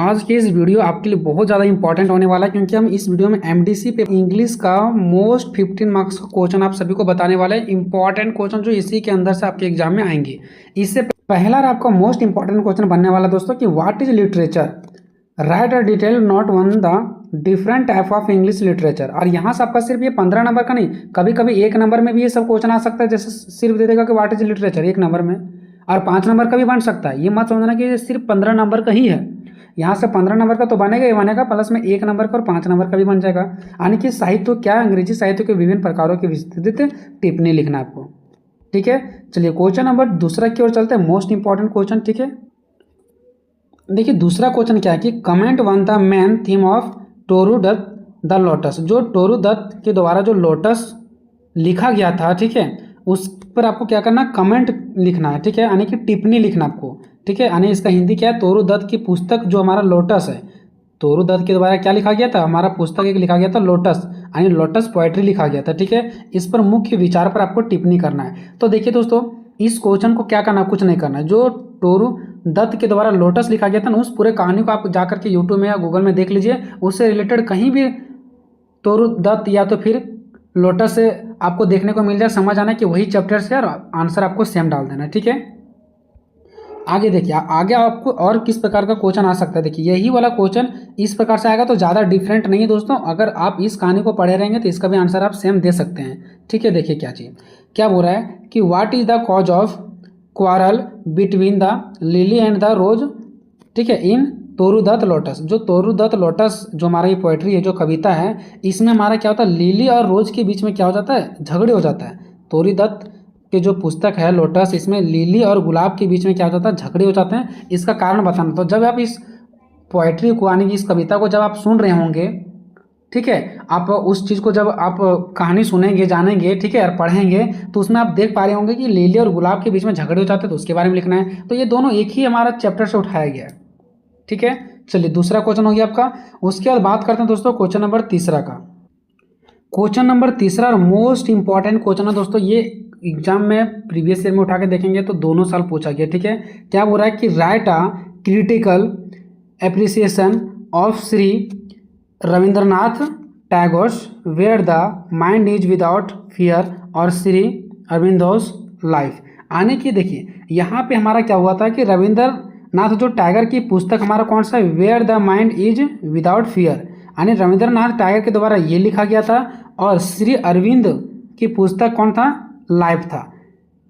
आज की इस वीडियो आपके लिए बहुत ज़्यादा इंपॉर्टेंट होने वाला है, क्योंकि हम इस वीडियो में एमडीसी पे इंग्लिश का मोस्ट 15 मार्क्स का क्वेश्चन आप सभी को बताने वाले हैं। इंपॉर्टेंट क्वेश्चन जो इसी के अंदर से आपके एग्जाम में आएंगे। इससे पहला आपका मोस्ट इंपॉर्टेंट क्वेश्चन बनने वाला दोस्तों कि what is literature, right a detail note on the different type of English literature. और यहाँ से आपका सिर्फ ये 15 नंबर का नहीं, कभी कभी 1 नंबर में भी ये सब क्वेश्चन आ सकता है। जैसे सिर्फ दे देगा कि व्हाट इज लिटरेचर 1 नंबर में, और 5 नंबर का भी बन सकता है। ये मत समझना कि ये सिर्फ 15 नंबर का ही है। यहाँ से 15 नंबर का तो बनेगा ही बनेगा, प्लस में 1 नंबर का और 5 नंबर का भी बन जाएगा। यानी कि साहित्य क्या, अंग्रेजी साहित्य के विभिन्न प्रकारों की विस्तृत टिप्पणी लिखना आपको। ठीक है, चलिए क्वेश्चन नंबर दूसरा की ओर चलते हैं, मोस्ट इंपॉर्टेंट क्वेश्चन। ठीक है, देखिए दूसरा क्वेश्चन क्या है कि comment on the main theme of Toru Dutt the lotus. जो टोरू दत्त के द्वारा जो लोटस लिखा गया था, ठीक है, उस पर आपको क्या करना, कमेंट लिखना है। ठीक है, यानी कि टिप्पणी लिखना आपको। ठीक है, यानी इसका हिंदी क्या है, तोरू दत्त की पुस्तक जो हमारा लोटस है, तोरू दत्त के द्वारा क्या लिखा गया था, हमारा पुस्तक एक लिखा गया था लोटस, यानी लोटस पोएट्री लिखा गया था। ठीक है, इस पर मुख्य विचार पर आपको टिप्पणी करना है। तो देखिए दोस्तों, इस क्वेश्चन को क्या करना, कुछ नहीं करना है। जो टोरू दत्त के द्वारा लोटस लिखा गया था ना, उस पूरे कहानी को आप जाकर के यूट्यूब में या गूगल में देख लीजिए। उससे रिलेटेड कहीं भी तोरू दत्त या तो फिर लोटस से आपको देखने को मिल जाए, समझ आना कि वही चैप्टर से, और आंसर आपको सेम डाल देना है। ठीक है, आगे देखिए, आगे आपको और किस प्रकार का क्वेश्चन आ सकता है। देखिए यही वाला क्वेश्चन इस प्रकार से आएगा, तो ज़्यादा डिफरेंट नहीं है दोस्तों। अगर आप इस कहानी को पढ़े रहेंगे तो इसका भी आंसर आप सेम दे सकते हैं। ठीक है, देखिए क्या चीज़ क्या बोल रहा है कि what is the cause of quarrel between the lily and the rose. ठीक है, इन तोरू दत्त लोटस। जो तोरू दत्त लोटस जो हमारा ये पोएट्री है, जो कविता है, इसमें हमारा क्या होता है, लिली और रोज के बीच में क्या हो जाता है, झगड़े हो जाता है। तोरू दत्त के जो पुस्तक है लोटस, इसमें लिली और गुलाब के बीच में क्या हो जाता है, झगड़े हो जाते हैं। इसका कारण बताना। तो जब आप इस पोएट्री को, यानी कि इस कविता को जब आप सुन रहे होंगे, ठीक है, आप उस चीज़ को जब आप कहानी सुनेंगे, जानेंगे, ठीक है, और पढ़ेंगे, तो उसमें आप देख पा रहे होंगे कि लिली और गुलाब के बीच में झगड़े हो जाते हैं, तो उसके बारे में लिखना है। तो ये दोनों एक ही हमारा चैप्टर से उठाया गया है। ठीक है, चलिए दूसरा क्वेश्चन हो गया आपका। उसके बाद बात करते हैं दोस्तों क्वेश्चन नंबर तीसरा का। क्वेश्चन नंबर तीसरा और मोस्ट इंपॉर्टेंट क्वेश्चन है दोस्तों। ये एग्जाम में प्रीवियस ईयर में उठा के देखेंगे तो दोनों साल पूछा गया। ठीक है, क्या बोल रहा है कि write a critical appreciation of Shri Rabindranath Tagore's where the mind is without fear और श्री अरविंदोस लाइफ। आने की देखिए यहाँ पे हमारा क्या हुआ था कि रविंद्रनाथ जो टैगर की पुस्तक हमारा कौन सा है, where the mind is without fear, यानी रविंद्रनाथ टैगर के द्वारा ये लिखा गया था। और श्री अरविंद की पुस्तक कौन था, लाइफ था।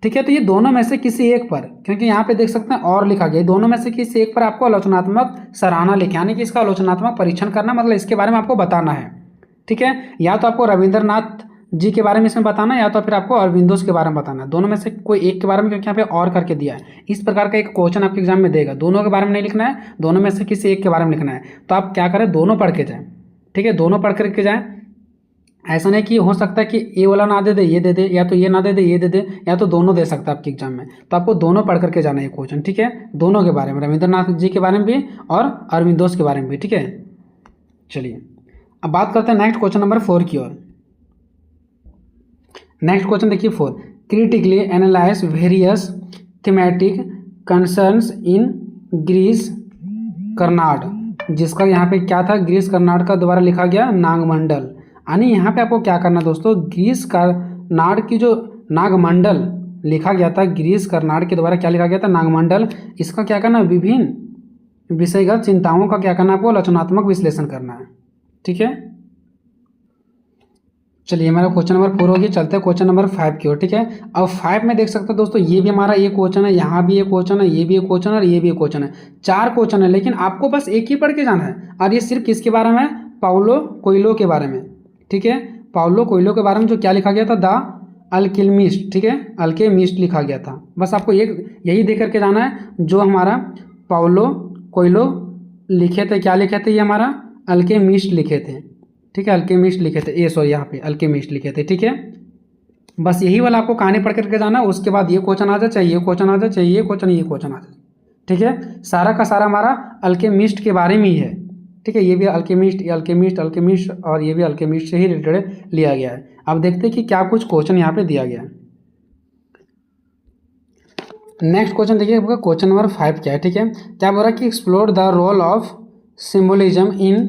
ठीक है, तो ये दोनों में से किसी एक पर, क्योंकि यहाँ पे देख सकते हैं और लिखा गया, दोनों में से किसी एक पर आपको आलोचनात्मक सराहना लिखे, यानी कि इसका आलोचनात्मक परीक्षण करना, मतलब इसके बारे में आपको बताना है। ठीक है, या तो आपको रविंद्रनाथ जी के बारे में इसमें बताना है, या तो फिर आपको अरविंदोस के बारे में बताना है। दोनों में से कोई एक के बारे में, क्योंकि यहाँ पे और करके दिया है। इस प्रकार का एक क्वेश्चन आपके एग्जाम में देगा, दोनों के बारे में नहीं लिखना है, दोनों में से किसी एक के बारे में लिखना है। तो आप क्या करें, दोनों पढ़ के जाएं। ठीक है, दोनों पढ़ करके जाएं। ऐसा नहीं कि हो सकता है कि ये वाला ना दे दे ये दे दे, या तो ये ना दे दे ये दे दे, या तो दोनों दे सकता है आपके एग्जाम में। तो आपको दोनों पढ़ करके जाना है क्वेश्चन। ठीक है, दोनों के बारे में, रविंद्रनाथ जी के बारे में भी और अरविंदोस के बारे में भी। ठीक है, चलिए अब बात करते हैं नेक्स्ट क्वेश्चन नंबर 4 की ओर। नेक्स्ट क्वेश्चन देखिए 4, critically analyse various thematic concerns in Girish Karnad. जिसका यहाँ पे क्या था, ग्रीस कर्नाड का द्वारा लिखा गया नागमंडल। यानी यहाँ पे आपको क्या करना दोस्तों, ग्रीस कर्नाड की जो नागमंडल लिखा गया था, ग्रीस कर्नाड के द्वारा क्या लिखा गया था, नागमंडल, इसका क्या करना, विभिन्न विषयगत चिंताओं का क्या करना, आपको आलोचनात्मक विश्लेषण करना है। ठीक है, चलिए हमारा क्वेश्चन नंबर 4 हो गया। चलते हैं क्वेश्चन नंबर 5 की ओर। ठीक है, अब 5 में देख सकते हो दोस्तों, ये भी हमारा एक क्वेश्चन है, यहाँ भी एक क्वेश्चन है, ये भी एक क्वेश्चन है, और ये भी एक क्वेश्चन है। 4 क्वेश्चन है, लेकिन आपको बस एक ही पढ़ के जाना है। और ये सिर्फ किसके बारे में है, पाउलो कोयलो के बारे में। ठीक है, पाउलो कोयलो के बारे में जो क्या लिखा गया था, द अल्केमिस्ट। ठीक है, अल्केमिस्ट लिखा गया था। बस आपको एक यही देख करके जाना है, जो हमारा पाउलो कोयलो लिखे थे। क्या लिखे थे, ये हमारा अल्केमिस्ट लिखे थे। ठीक है, अल्केमिस्ट लिखे थे, ये सॉरी यहाँ पे अल्केमिस्ट लिखे थे। ठीक है, बस यही वाला आपको कहानी पढ़ करके जाना है। उसके बाद ये क्वेश्चन आ जाए, चाहिए ये क्वेश्चन आ जाए, चाहिए ये क्वेश्चन आ जाए। ठीक है, सारा का सारा हमारा अल्केमिस्ट के बारे में ही है। ठीक है, ये भी अल्केमिस्ट, ये अल्केमिस्ट और ये भी अल्केमिस्ट से ही रिलेटेड लिया गया है। अब देखते हैं कि क्या कुछ क्वेश्चन यहाँ पे दिया गया है। नेक्स्ट क्वेश्चन देखिए, क्वेश्चन नंबर 5 क्या है। ठीक है, क्या बोल रहा है कि explore the role of symbolism in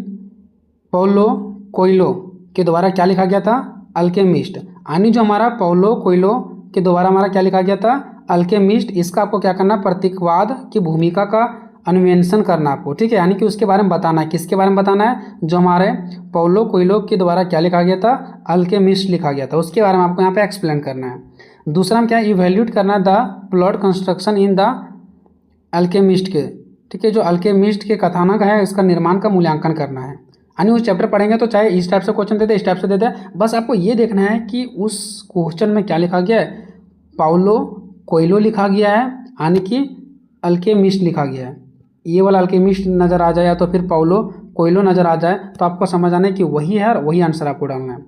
Paulo Coelho के द्वारा क्या लिखा गया था? अल्केमिस्ट। यानी जो हमारा पाउलो कोयलो के द्वारा हमारा क्या लिखा गया था? अल्केमिस्ट। इसका आपको क्या करना? प्रतीकवाद की भूमिका का अन्वेषण करना आपको, ठीक है। यानी कि उसके बारे में बताना है। किसके बारे में बताना है? जो हमारे पाउलो कोयलो के द्वारा क्या लिखा गया था? अल्केमिस्ट लिखा गया था, उसके बारे में आपको यहाँ पे एक्सप्लेन करना है। दूसरा में क्या है? इवेल्यूट करना the plot construction in the alchemist के, ठीक है। जो अल्केमिस्ट के कथानक है इसका निर्माण का मूल्यांकन करना है। यानी उस चैप्टर पढ़ेंगे तो चाहे इस टाइप से क्वेश्चन देते, इस टाइप से देते हैं, बस आपको ये देखना है कि उस क्वेश्चन में क्या लिखा गया है। पाउलो कोयलो लिखा गया है, यानी कि अल्केमिस्ट लिखा गया है। ये वाला अल्केमिस्ट नज़र आ जाए या तो फिर पाउलो कोयलो नज़र आ जाए तो आपको समझ आना है कि वही है और वही आंसर आपको डालना है।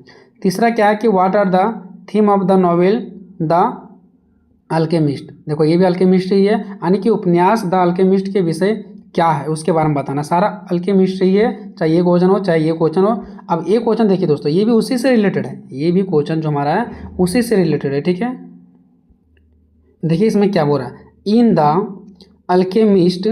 तीसरा क्या है कि what are the theme of the novel the Alchemist. देखो ये भी अल्केमिस्ट ही है, यानी कि उपन्यास द अल्केमिस्ट के विषय क्या है उसके बारे में बताना। सारा अल्केमिस्ट ही है, चाहे ये क्वेश्चन हो चाहे ये क्वेश्चन हो। अब ये क्वेश्चन देखिए दोस्तों, ये भी उसी से रिलेटेड है। ये भी क्वेश्चन जो हमारा है उसी से रिलेटेड है, ठीक है। देखिए इसमें क्या बोल रहा है। In the Alchemist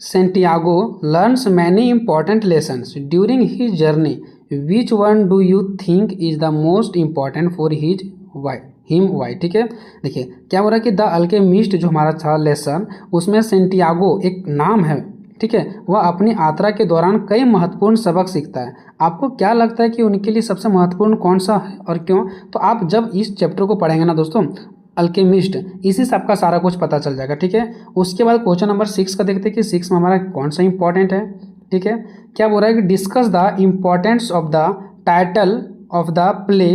Santiago learns many important lessons during his journey. Which one do you think is the most important for his why, ठीक है। देखिए क्या हो रहा है कि द अल्केमिस्ट जो हमारा था लेसन, उसमें सेंटियागो एक नाम है, ठीक है। वह अपनी यात्रा के दौरान कई महत्वपूर्ण सबक सीखता है। आपको क्या लगता है कि उनके लिए सबसे महत्वपूर्ण कौन सा है और क्यों? तो आप जब इस चैप्टर को पढ़ेंगे ना दोस्तों, अल्केमिस्ट, इसी से आपका सारा कुछ पता चल जाएगा, ठीक है। उसके बाद क्वेश्चन नंबर 6 का देखते हैं कि 6 में हमारा कौन सा इंपॉर्टेंट है, ठीक है। क्या बोल रहा है कि discuss the importance of the title of the play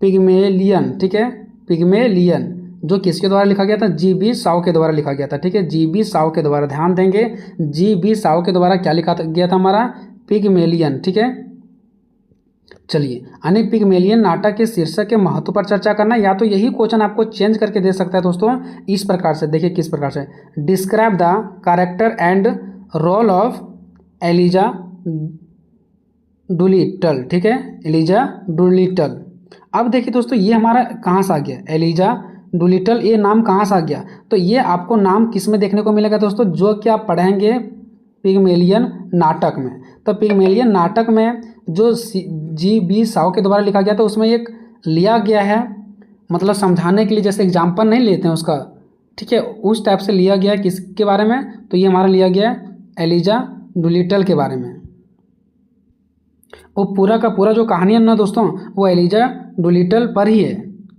Pygmalion, ठीक है। पिग्मेलियन जो किसके द्वारा लिखा गया था? जी.बी. शाउ के द्वारा लिखा गया था, ठीक है। जी.बी. शाउ के द्वारा, ध्यान देंगे, जी.बी. शाउ के द्वारा क्या लिखा गया था हमारा? पिग्मेलियन, ठीक है। चलिए, यानी पिग्मेलियन नाटक के शीर्षक के महत्व पर चर्चा करना, या तो यही क्वेश्चन आपको चेंज करके दे सकता है दोस्तों इस प्रकार से। देखिए किस प्रकार से, describe the character and role of Eliza Doolittle, ठीक है। Eliza Doolittle. अब देखिए दोस्तों ये हमारा कहाँ से आ गया? एलिजा डुलिटल, ये नाम कहाँ से आ गया? तो ये आपको नाम किस में देखने को मिलेगा दोस्तों? जो कि आप पढ़ेंगे पिग्मेलियन नाटक में। तो पिग्मेलियन नाटक में जो जी.बी. शाउ के द्वारा लिखा गया था उसमें एक लिया गया है, मतलब समझाने के लिए, जैसे एग्जाम्पल नहीं लेते हैं उसका, ठीक है, उस टाइप से लिया गया है। किसके बारे में? तो ये हमारा लिया गया है एलिजा डुलिटल के बारे में। वो पूरा का पूरा जो कहानी है ना दोस्तों, वो एलिजा डुलिटल पर ही है,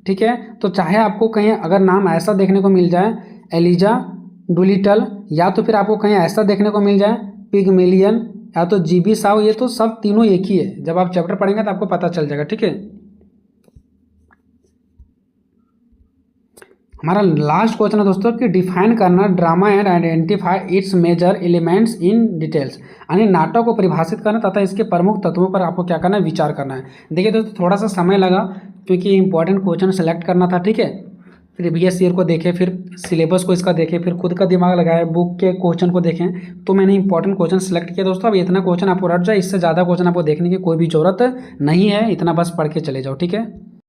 ठीक है। तो चाहे आपको कहीं अगर नाम ऐसा देखने को मिल जाए एलिजा डुलिटल, या तो फिर आपको कहीं ऐसा देखने को मिल जाए पिग्मेलियन, या तो जी.बी. शाउ, ये तो सब तीनों एक ही है। जब आप चैप्टर पढ़ेंगे तो आपको पता चल जाएगा, ठीक है। हमारा लास्ट क्वेश्चन है दोस्तों कि डिफाइन करना drama and identify its major elements in details. यानी नाटक को परिभाषित करना तथा इसके प्रमुख तत्वों पर आपको क्या करना है? विचार करना है। देखिए दोस्तों थोड़ा सा समय लगा क्योंकि इंपॉर्टेंट क्वेश्चन सेलेक्ट करना था, ठीक है। फिर प्रीवियस ईयर को देखें, फिर सिलेबस को इसका देखें, फिर खुद का दिमाग लगाए, बुक के क्वेश्चन को देखें, तो मैंने इंपॉर्टेंट क्वेश्चन सेलेक्ट किया दोस्तों। अब इतना क्वेश्चन आपको रट जाए, इससे ज़्यादा क्वेश्चन आपको देखने की कोई भी ज़रूरत नहीं है, इतना बस पढ़ के चले जाओ, ठीक है।